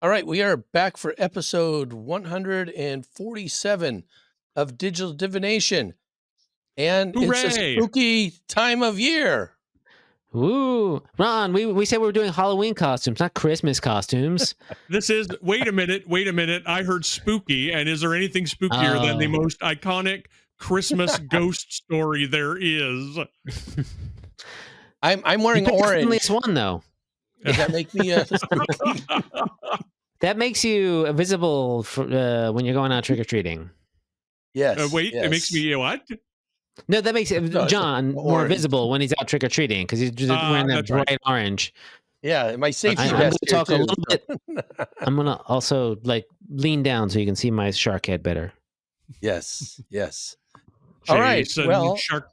All right, we are back for episode 147 of Digital Divination, and it's a Hooray! spooky time of year. Ooh, Ron, we said we were doing Halloween costumes, not Christmas costumes. This is, wait a minute. I heard spooky, and is there anything spookier than the most iconic Christmas ghost story there is? I'm wearing orange. This one, though. Does that make me spooky? That makes you visible for, when you're going out trick-or-treating. Yes. Wait, yes. It makes me what? No, that makes John more visible when he's out trick-or-treating because he's just wearing that bright orange. Yeah, my safety I'm going vest to talk too, a little bit. I'm going to also lean down so you can see my shark head better. Yes. All right. Jason, well, shark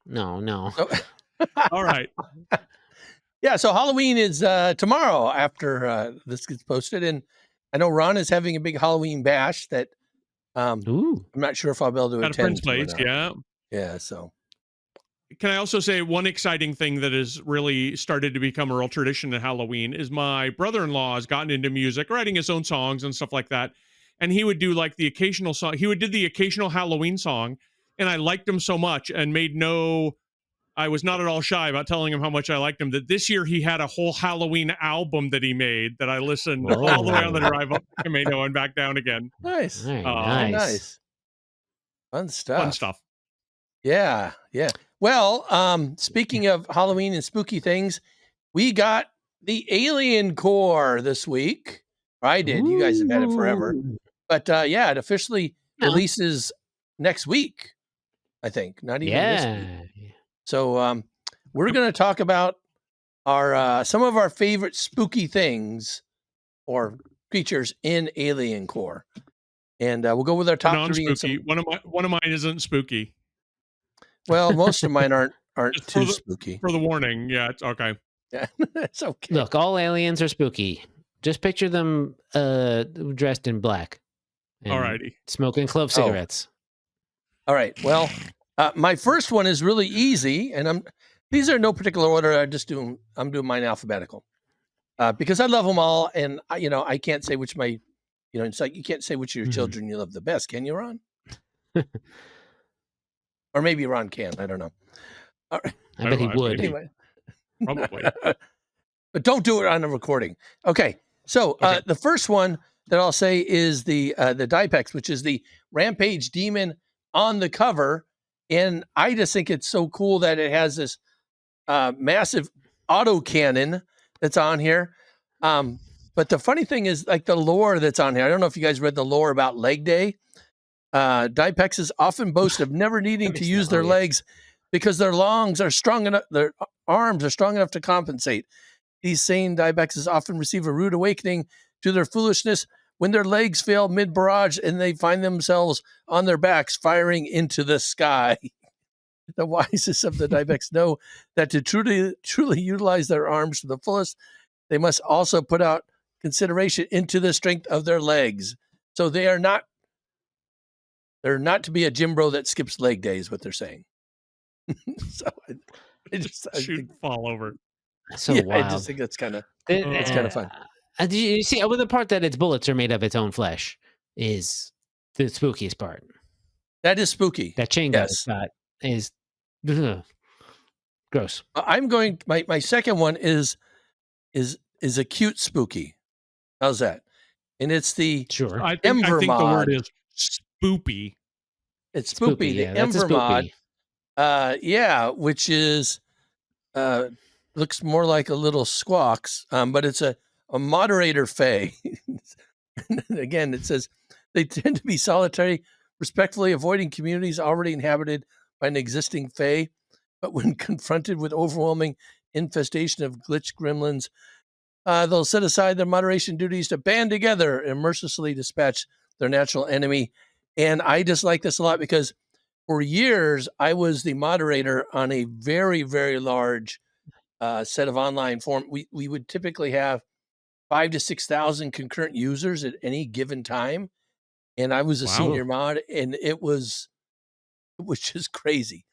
No. All right. Yeah, so Halloween is tomorrow after this gets posted, and I know Ron is having a big Halloween bash that I'm not sure if I'll be able to At a attend. friend's place, yeah. Yeah, so. Can I also say one exciting thing that has really started to become a real tradition at Halloween is my brother-in-law has gotten into music, writing his own songs and stuff like that. And he would do the occasional song. He would do the occasional Halloween song, and I liked him so much and I was not at all shy about telling him how much I liked him, that this year he had a whole Halloween album that he made that I listened all the way on the drive up to Camino and back down again. Nice. Nice. Fun stuff. Yeah. Well, speaking of Halloween and spooky things, we got the Alien Core this week. I did. You guys have had it forever. But it officially releases next week, I think. Not even this week. So we're going to talk about our some of our favorite spooky things or creatures in Alien Core, and we'll go with our top three. One of mine isn't spooky. Well, most of mine aren't too spooky. For the warning, yeah, it's okay. Yeah, it's okay. Look, all aliens are spooky. Just picture them dressed in black. Alrighty, smoking clove cigarettes. All right. Well. My first one is really easy, and these are in no particular order. I'm doing mine alphabetical because I love them all, and I can't say which it's like you can't say which of your children you love the best, can you, Ron? Or maybe Ron can. I don't know. All right. I bet he would. Anyway. Probably. But don't do it on a recording. Okay. So the first one that I'll say is the Dipex, which is the Rampage Demon on the cover. And I just think it's so cool that it has this massive autocannon that's on here. But the funny thing is the lore that's on here. I don't know if you guys read the lore about Leg Day. Dipexes often boast of never needing to use their legs because their arms are strong enough to compensate. These sane Dipexes often receive a rude awakening to their foolishness when their legs fail mid-barrage and they find themselves on their backs firing into the sky. The wisest of the Divex know that to truly utilize their arms to the fullest, they must also put out consideration into the strength of their legs. So they're not to be a gym bro that skips leg day is what they're saying. So I think, fall over. So wild. I just think that's kind of fun. You see, with the part that its bullets are made of its own flesh is the spookiest part. That is spooky. That chain gun is gross. I'm going. My second one is a cute spooky. How's that? And it's the I think the word is spoopy. It's spoopy. The Ember mod. Which is looks more like a little squawks, but it's a moderator fae. Again, it says they tend to be solitary, respectfully avoiding communities already inhabited by an existing fae, but when confronted with overwhelming infestation of glitch gremlins, they'll set aside their moderation duties to band together and mercilessly dispatch their natural enemy. And I just like this a lot because for years I was the moderator on a very, very large set of online forum. We would typically have 5,000 to 6,000 concurrent users at any given time. And I was a senior mod, and it was just crazy.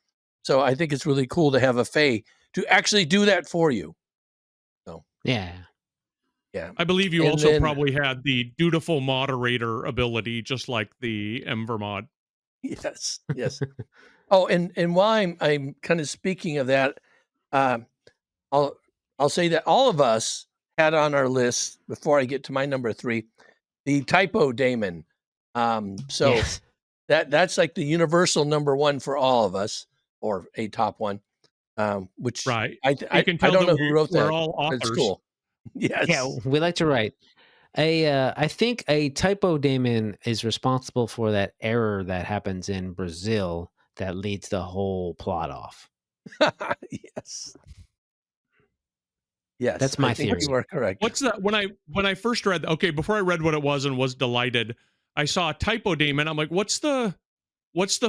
So I think it's really cool to have a fae to actually do that for you. So yeah. Yeah. I believe you And also then- probably had the dutiful moderator ability, just like the Ember mod. Yes, yes. Oh, and while I'm kind of speaking of that, I'll say that all of us had on our list before I get to my number 3, the typo daemon. So Yes. that's like the universal number 1 for all of us, or a top one. Which Right. I can tell don't that know who wrote we're that. all But it's authors. cool. Yes. Yeah, we like to write. I think a typo daemon is responsible for that error that happens in Brazil that leads the whole plot off. Yes. Yes. That's my I think theory. you are correct. What's that? When I first read, okay, before I read what it was and was delighted, I saw a typo daemon. I'm like, what's the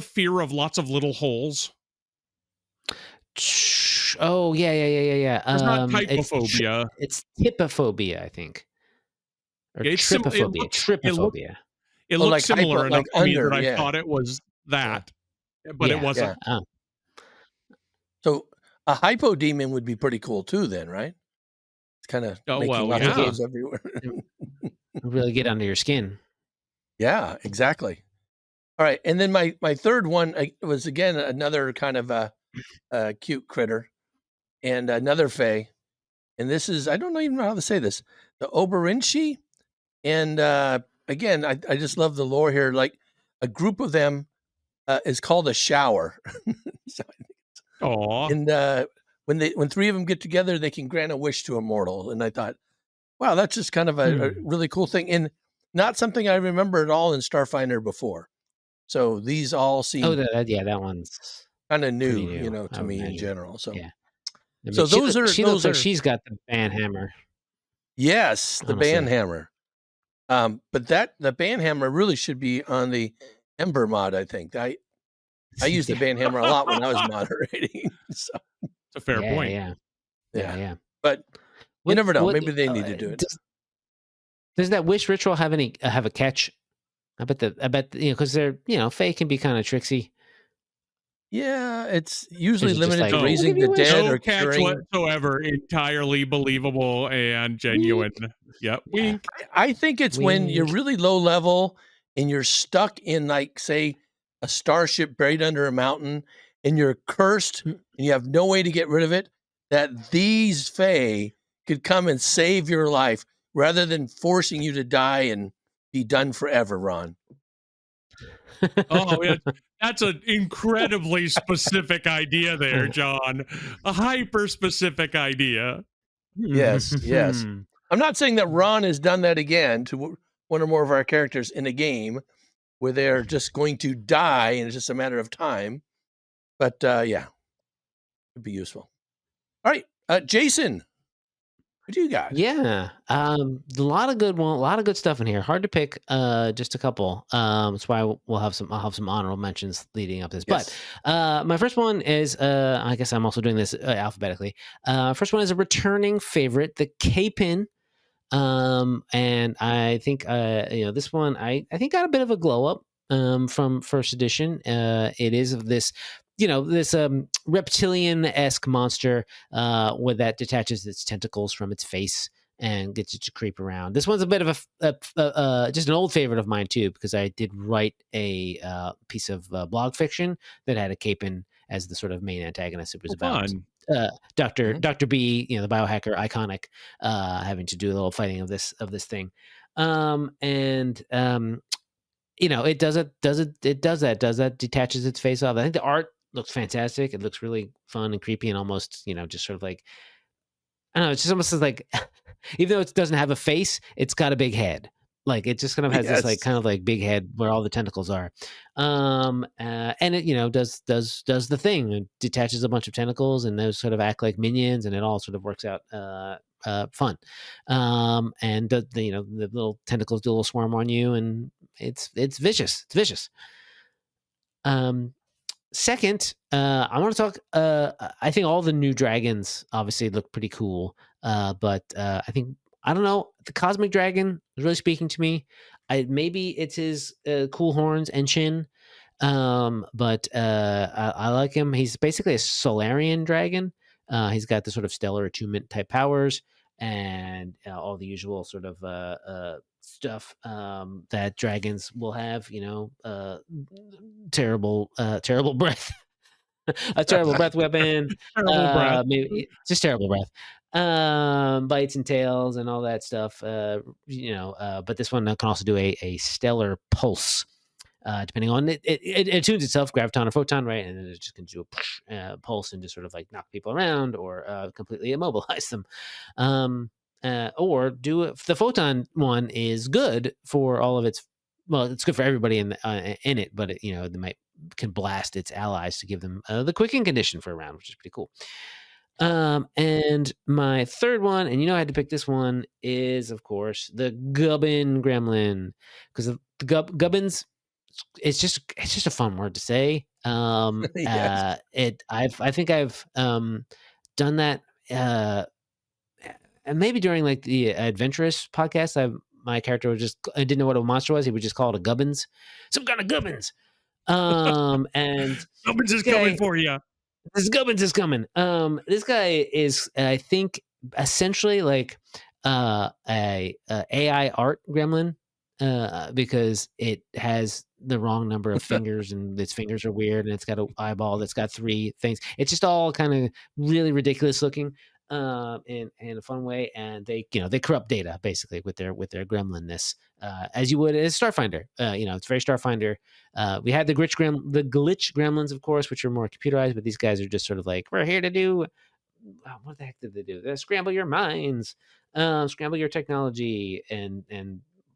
fear of lots of little holes? Oh yeah. It's not typophobia. It's typophobia, I think, or It's trypophobia. Trypophobia. It looked like similar hypo, enough like to me under, that I yeah. thought it was that, but it wasn't. Yeah. So a hypodemon would be pretty cool too, then, right? It's kind of making lots of holes everywhere. Really get under your skin. Yeah, exactly. All right, and then my third one was again another kind of a cute critter, and another fae, and this is I don't even know how to say this, the Oberinchi, and again I just love the lore here. Like a group of them is called a shower. Aw. And when 3 of them get together, they can grant a wish to a mortal. And I thought, wow, that's just kind of a really cool thing, and not something I remember at all in Starfinder before. So these all seem that one's kind of new, new, to me in general. So yeah. I mean, so she looks like she's got the band hammer. Yes, the honestly. band hammer. But the band hammer really should be on the Ember mod. I think I used the band hammer a lot when I was moderating. So It's a fair point. Yeah. But you never know. Maybe they need to do it. Does that wish ritual have a catch? I bet because they're fae can be kind of tricksy. Yeah, it's usually Is it just limited to like, raising the dead No or catch curing. whatsoever. Entirely believable and genuine. Yep. Wink. I think it's when you're really low level and you're stuck in, like, say, a starship buried under a mountain, and you're cursed and you have no way to get rid of it, that these fae could come and save your life rather than forcing you to die and be done forever, Ron. Oh, yeah. That's an incredibly specific idea there, John. A hyper specific idea. Yes, yes. I'm not saying that Ron has done that again to one or more of our characters in a game where they're just going to die and it's just a matter of time. But yeah, it'd be useful. All right, Jason, what do you got? Yeah, a lot of good stuff in here. Hard to pick, just a couple. That's why I'll have some honorable mentions leading up to this. Yes. But my first one is, I guess I'm also doing this alphabetically. First one is a returning favorite, the K-Pin. And I think this one I think got a bit of a glow up from first edition. It is of this this reptilian-esque monster where that detaches its tentacles from its face and gets it to creep around. This one's a bit of a just an old favorite of mine too, because I did write a piece of blog fiction that had a Capon as the sort of main antagonist. It was about Dr. B, the biohacker, iconic, having to do a little fighting of this thing. It does that, detaches its face off. I think the art looks fantastic. It looks really fun and creepy and almost, just sort of like, I don't know, it's just almost like, even though it doesn't have a face, it's got a big head. Like it just kind of has this like kind of like big head where all the tentacles are. And it, does the thing. It detaches a bunch of tentacles and those sort of act like minions, and it all sort of works out fun. And the little tentacles do a little swarm on you, and it's vicious. It's vicious. Second, I want to talk. I think all the new dragons obviously look pretty cool. But I think, I don't know, the cosmic dragon is really speaking to me. Maybe it's his cool horns and chin. But I like him. He's basically a Solarian dragon. He's got the sort of stellar attunement type powers. and all the usual sort of stuff that dragons will have. Terrible breath. A terrible breath weapon. Terrible breath. Maybe just terrible breath. Bites and tails and all that stuff. But this one can also do a stellar pulse. Depending on it tunes itself, graviton or photon, right? And then it just can do a pulse and just sort of like knock people around or completely immobilize them. Or the photon one is good for all of its. Well, it's good for everybody in it, but they can blast its allies to give them the quicking condition for a round, which is pretty cool. And my third one, and I had to pick this one, is of course the Gubbin Gremlin, because the Gubbins. It's just a fun word to say. Yes. I think I've done that, and maybe during like the adventurous podcast, my character I didn't know what a monster was. He would just call it a Gubbins, some kind of Gubbins. And Gubbins is coming for you. This Gubbins is coming. This guy is, I think, essentially like a AI art gremlin. Because it has the wrong number of fingers and its fingers are weird, and it's got an eyeball that's got 3 things. It's just all kind of really ridiculous looking in a fun way, and they corrupt data basically with their gremlinness, as you would as Starfinder. It's very Starfinder. We had the glitch gremlins, of course, which are more computerized, but these guys are just sort of like, we're here to do what the heck did they do? They scramble your minds, scramble your technology, and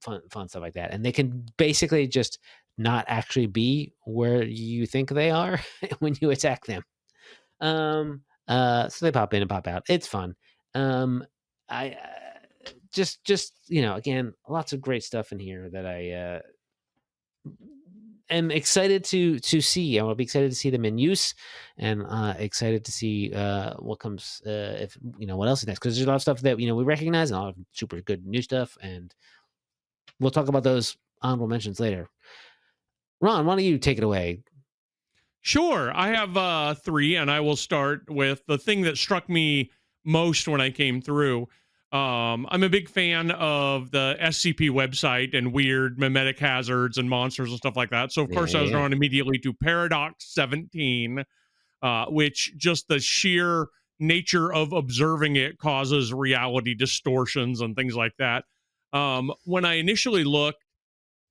fun stuff like that. And they can basically just not actually be where you think they are when you attack them. So they pop in and pop out. It's fun. I just again, lots of great stuff in here that I am excited to see. I will be excited to see them in use, and excited to see what comes if what else is next, because there's a lot of stuff that we recognize, and a lot of super good new stuff, and we'll talk about those honorable mentions later. Ron, why don't you take it away? Sure. I have 3, and I will start with the thing that struck me most when I came through. I'm a big fan of the SCP website and weird mimetic hazards and monsters and stuff like that. So, of course, I was drawn immediately to Paradox 17, which just the sheer nature of observing it causes reality distortions and things like that. When I initially looked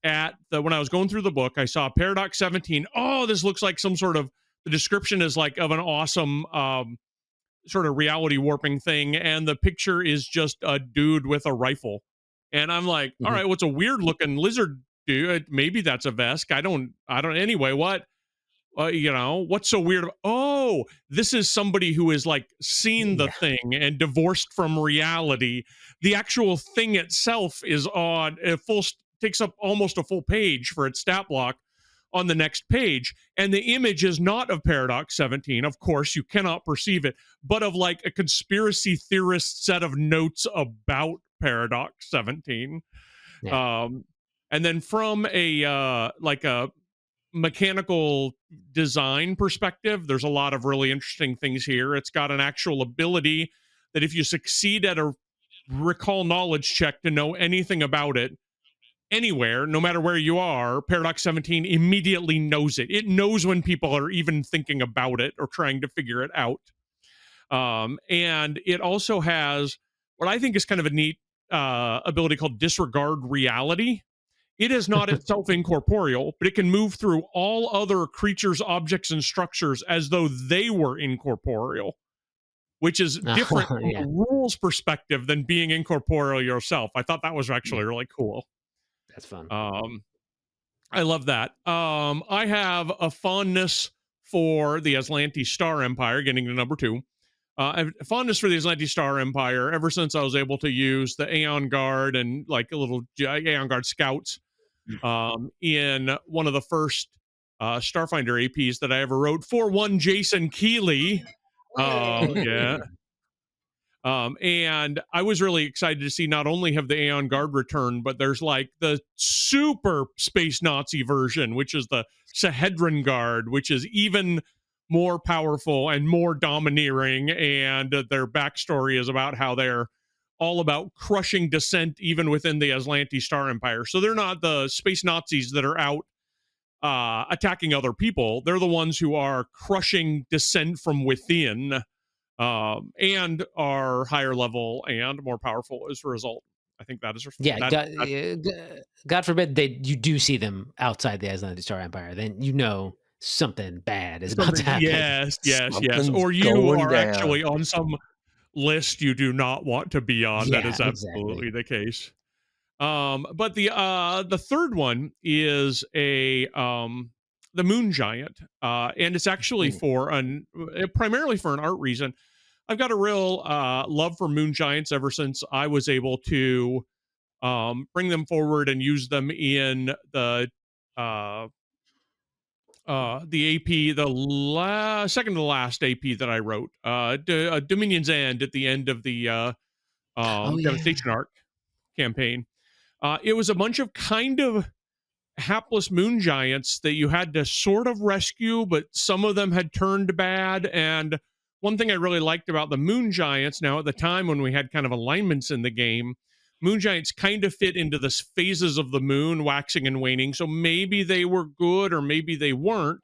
when I was going through the book, I saw Paradox 17. Oh, this looks like some sort of, the description is like of an awesome sort of reality warping thing. And the picture is just a dude with a rifle. And I'm like, all right, what's a weird looking lizard dude? Maybe that's a Vesk. I don't, anyway, what? What's so weird? Oh, this is somebody who has like seen the thing and divorced from reality. The actual thing itself is on takes up almost a full page for its stat block on the next page. And the image is not of Paradox 17. Of course, you cannot perceive it, but of like a conspiracy theorist set of notes about Paradox 17. Yeah. And then from a mechanical design perspective, there's a lot of really interesting things here. It's got an actual ability that if you succeed at a recall knowledge check to know anything about it anywhere, no matter where you are, Paradox 17 immediately knows it. It knows when people are even thinking about it or trying to figure it out. And it also has what I think is kind of a neat ability called disregard reality. It is not itself incorporeal, but it can move through all other creatures, objects, and structures as though they were incorporeal, which is different from a rules perspective than being incorporeal yourself. I thought that was actually really cool. That's fun. I love that. I have a fondness for the Atlantis Star Empire, getting to number 2. I have a fondness for the Atlantis Star Empire ever since I was able to use the Aeon Guard and like a little Aeon Guard scouts in one of the first Starfinder APs that I ever wrote for one Jason Keeley. And I was really excited to see not only have the Aeon Guard return, but there's like the super space Nazi version, which is the Sahedron Guard, which is even more powerful and more domineering. And their backstory is about how they're all about crushing dissent even within the Aslanti Star Empire. So they're not the space Nazis that are out attacking other people. They're the ones who are crushing dissent from within, and are higher level and more powerful as a result. I think that is God forbid you do see them outside the Aslanti Star Empire, then you know something bad is about to happen. Yes. Something's Or you going are down. actually on some list you do not want to be on. Yeah, that is absolutely the case. But the third one is the Moon Giant, and it's actually primarily for an art reason. I've got a real love for Moon Giants ever since I was able to bring them forward and use them in the AP, second to the last AP that I wrote, Dominion's End, at the end of the Devastation arc campaign. It was a bunch of kind of hapless moon giants that you had to sort of rescue, but some of them had turned bad. And one thing I really liked about the moon giants, now at the time when we had kind of alignments in the game, moon giants kind of fit into the phases of the moon, waxing and waning. So maybe they were good or maybe they weren't.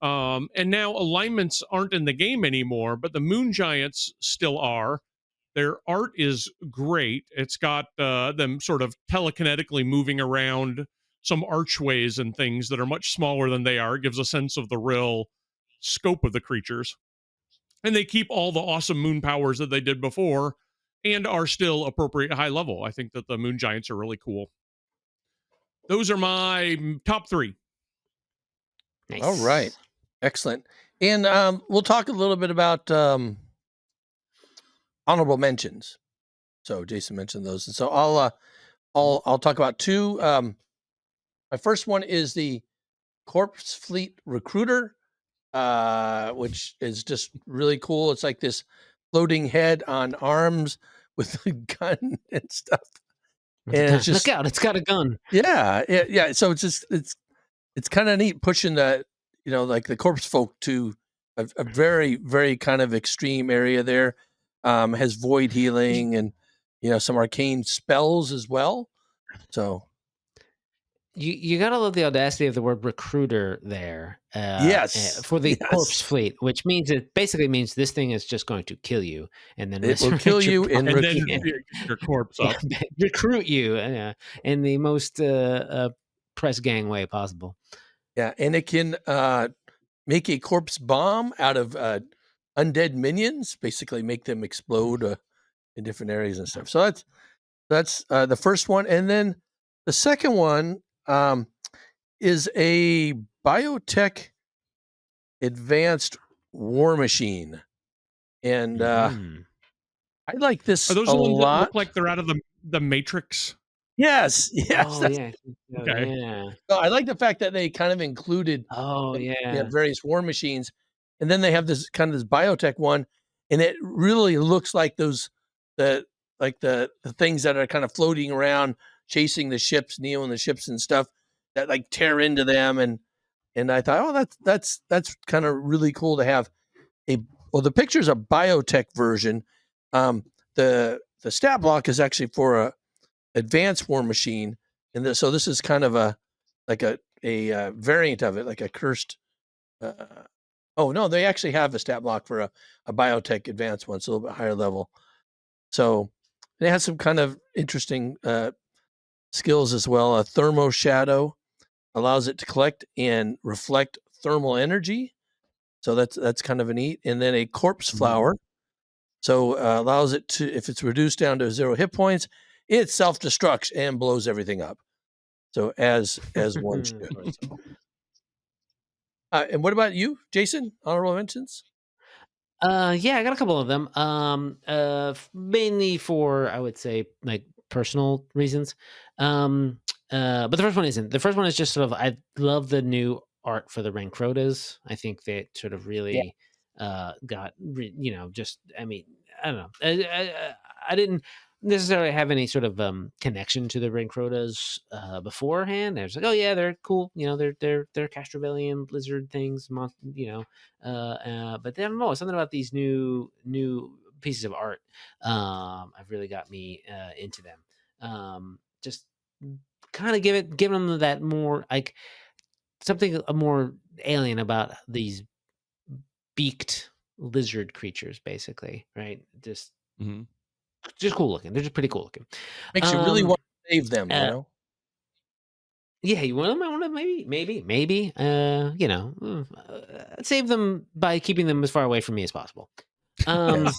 And now alignments aren't in the game anymore, but the moon giants still are. Their art is great. It's got them sort of telekinetically moving around some archways and things that are much smaller than they are. It gives a sense of the real scope of the creatures. And they keep all the awesome moon powers that they did before and are still appropriate high level. I think that the moon giants are really cool. Those are my top three. Nice. All right. Excellent. And we'll talk a little bit about honorable mentions. So Jason mentioned those, and so I'll talk about two. My first one is the Corpse Fleet Recruiter, which is just really cool. It's like this floating head on arms with a gun and stuff. And it's just, look out! It's got a gun. Yeah. So it's kind of neat pushing the, like the corpse folk to a very, very kind of extreme area there. Has void healing and some arcane spells as well. So you gotta love the audacity of the word recruiter there. Yes, for the corpse fleet, which means it basically means this thing is just going to kill you and then it will kill you and then your corpse up. recruit you in the most press gang way possible. Yeah, and it can make a corpse bomb out of undead minions, basically make them explode in different areas and stuff. So that's the first one, and then the second one is a biotech advanced war machine, and I like this. Are those a the ones lot. that look like they're out of the Matrix? Yes. Oh, yeah. Okay. Yeah. So I like the fact that they kind of included various war machines, and then they have this kind of this biotech one, and it really looks like the things that are kind of floating around chasing the ships, Neo and the ships and stuff that like tear into them, and I thought, oh, that's kind of really cool to have the picture's a biotech version. The stat block is actually for a advanced war machine, and so this is kind of a variant of it, like a cursed. Oh no, they actually have a stat block for a biotech advanced one, so a little bit higher level. So it has some kind of interesting skills as well. A thermo shadow allows it to collect and reflect thermal energy, so that's kind of a neat. And then a corpse flower, so allows it to, if it's reduced down to 0 hit points, it self destructs and blows everything up. So as one should. And what about you, Jason? Honorable mentions? Yeah, I got a couple of them. Mainly for, I would say, like personal reasons. But the first one isn't. The first one is just sort of, I love the new art for the Rancrotas. I think they sort of really got, just, I mean, I don't know. I didn't necessarily have any sort of connection to the Rancrotas beforehand. I was like, oh yeah, they're cool. They're Castrovillian lizard things, but then I don't know, something about these new pieces of art have really got me into them. Just kind of give them that more like something more alien about these beaked lizard creatures, basically, right? Just cool looking. They're just pretty cool looking. Makes you really want to save them, you know? Yeah, you want to maybe, save them by keeping them as far away from me as possible. Yes.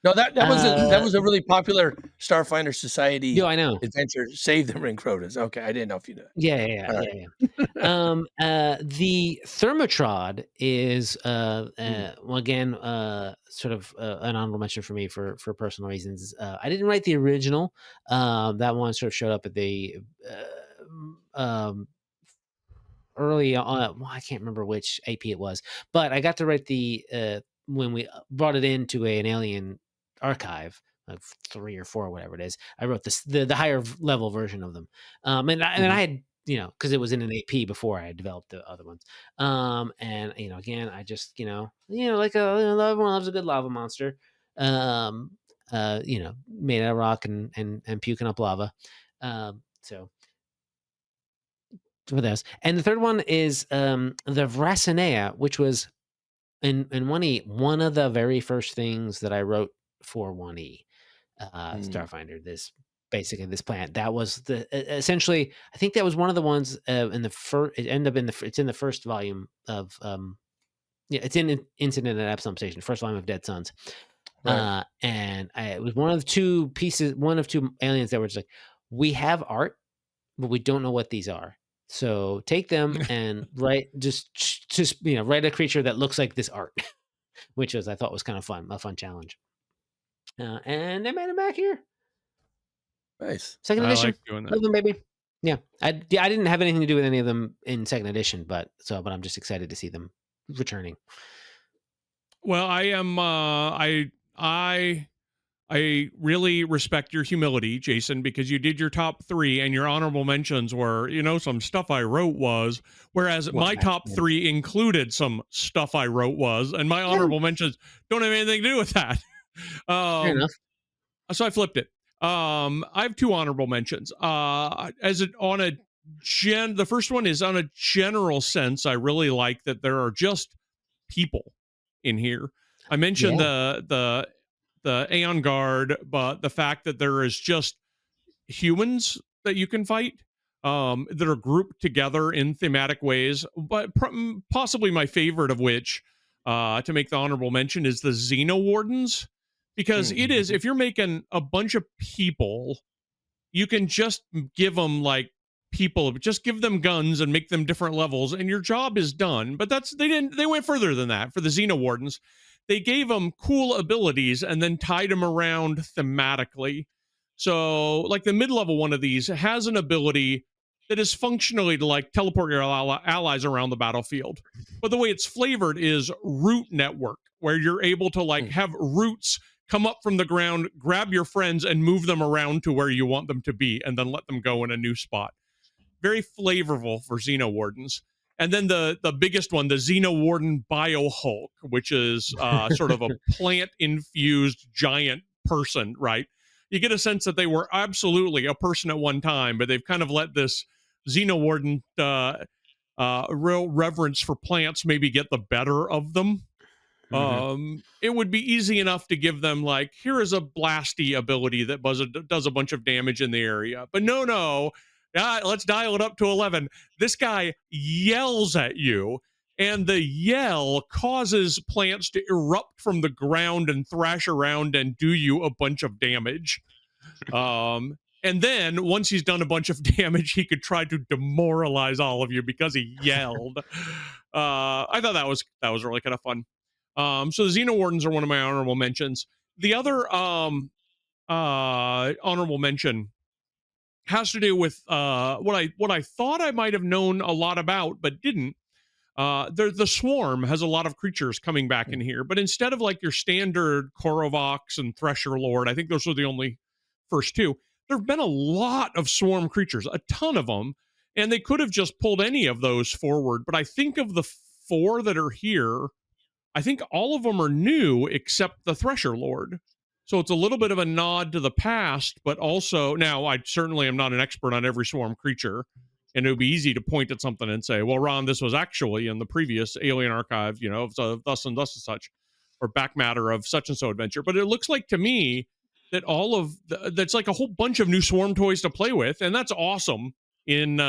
No, that was a really popular Starfinder Society I know. adventure. Save the ring crotas. Okay, I didn't know if you knew. Yeah. The Thermotrod is well, again, sort of an honorable mention for me for personal reasons. I didn't write the original. That one sort of showed up at the early on. Well, I can't remember which AP it was, but I got to write the when we brought it into an alien archive of 3 or 4, whatever it is. I wrote the higher level version of them, and I had, because it was in an AP before I had developed the other ones. And again, I just like everyone loves a good lava monster. Made out of rock and puking up lava. So for those. And the third one is the Vracinea, which was in 1E, one of the very first things that I wrote for 1E. Starfinder, this plant that was essentially, I think that was one of the ones in the first, it's in the first volume of it's in Incident at Epsilon Station, first volume of Dead Suns. Right. And it was one of two aliens that were just like, we have art, but we don't know what these are. So take them and write write a creature that looks like this art, which I thought was kind of fun, a fun challenge. And they made it back here. Nice. Second edition. I like doing that. Love them, baby. Yeah. I didn't have anything to do with any of them in second edition, but I'm just excited to see them returning. Well, I am. I really respect your humility, Jason, because you did your top 3 and your honorable mentions were, some stuff I wrote was, whereas my top 3 included some stuff I wrote was, and my honorable mentions don't have anything to do with that. Fair enough. So I flipped it. I have 2 honorable mentions. The first one is on a general sense. I really like that there are just people in here. I mentioned the Aeon Guard, but the fact that there is just humans that you can fight that are grouped together in thematic ways, but possibly my favorite of which, to make the honorable mention, is the Xenowardens, because it is, if you're making a bunch of people, you can just give them just give them guns and make them different levels and your job is done. But they went further than that for the Xenowardens. They gave them cool abilities and then tied them around thematically. So, like the mid-level one of these has an ability that is functionally to teleport your allies around the battlefield. But the way it's flavored is root network, where you're able to have roots come up from the ground, grab your friends, and move them around to where you want them to be, and then let them go in a new spot. Very flavorful for Xenowardens. And then the biggest one, the Xenowarden Biohulk, which is sort of a plant-infused giant person, right? You get a sense that they were absolutely a person at one time, but they've kind of let this Xenowarden real reverence for plants maybe get the better of them. It would be easy enough to give them here is a blasty ability that does a bunch of damage in the area. But no. Let's dial it up to 11. This guy yells at you, and the yell causes plants to erupt from the ground and thrash around and do you a bunch of damage. And then once he's done a bunch of damage, he could try to demoralize all of you because he yelled. I thought that was really kind of fun. So the Xenowardens are one of my honorable mentions. The other honorable mention has to do with what I thought I might have known a lot about, but didn't. The Swarm has a lot of creatures coming back in here, but instead of your standard Korovox and Thresher Lord, I think those are the only first 2. There have been a lot of Swarm creatures, a ton of them, and they could have just pulled any of those forward. But I think of the 4 that are here, I think all of them are new except the Thresher Lord. So it's a little bit of a nod to the past, but also, now I certainly am not an expert on every swarm creature, and it would be easy to point at something and say, well, Ron, this was actually in the previous Alien Archive, of thus and thus and such, or back matter of such and so adventure. But it looks like to me that that's like a whole bunch of new swarm toys to play with, and that's awesome in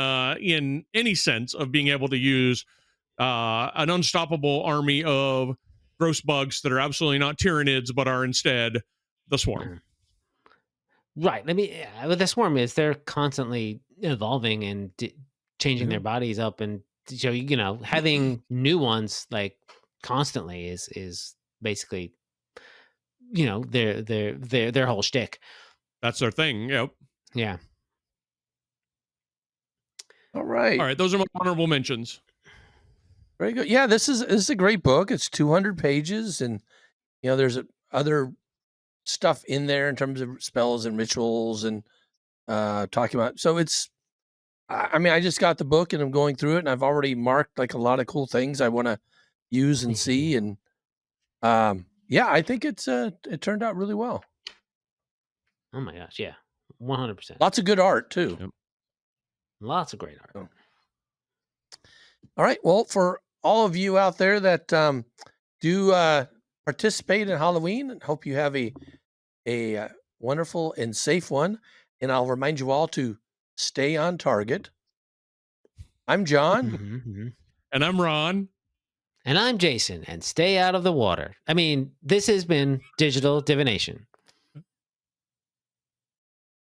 any sense of being able to use an unstoppable army of gross bugs that are absolutely not Tyranids, but are instead the swarm. Right. With the swarm is they're constantly evolving and changing their bodies up, and so having new ones like constantly is basically their whole shtick. That's their thing. Yep. Yeah. All right. Those are my honorable mentions. Very good. Yeah, this is a great book. It's 200 pages, and there's other stuff in there in terms of spells and rituals and talking about. So it's, I just got the book and I'm going through it, and I've already marked like a lot of cool things I want to use and see, and I think it turned out really well. Oh my gosh, yeah, 100%. Lots of good art too. Yep. Lots of great art. So. All right. Well, for all of you out there that do participate in Halloween, and hope you have a wonderful and safe one. And I'll remind you all to stay on target. I'm John. Mm-hmm. And I'm Ron. And I'm Jason. And stay out of the water. This has been Digital Divination.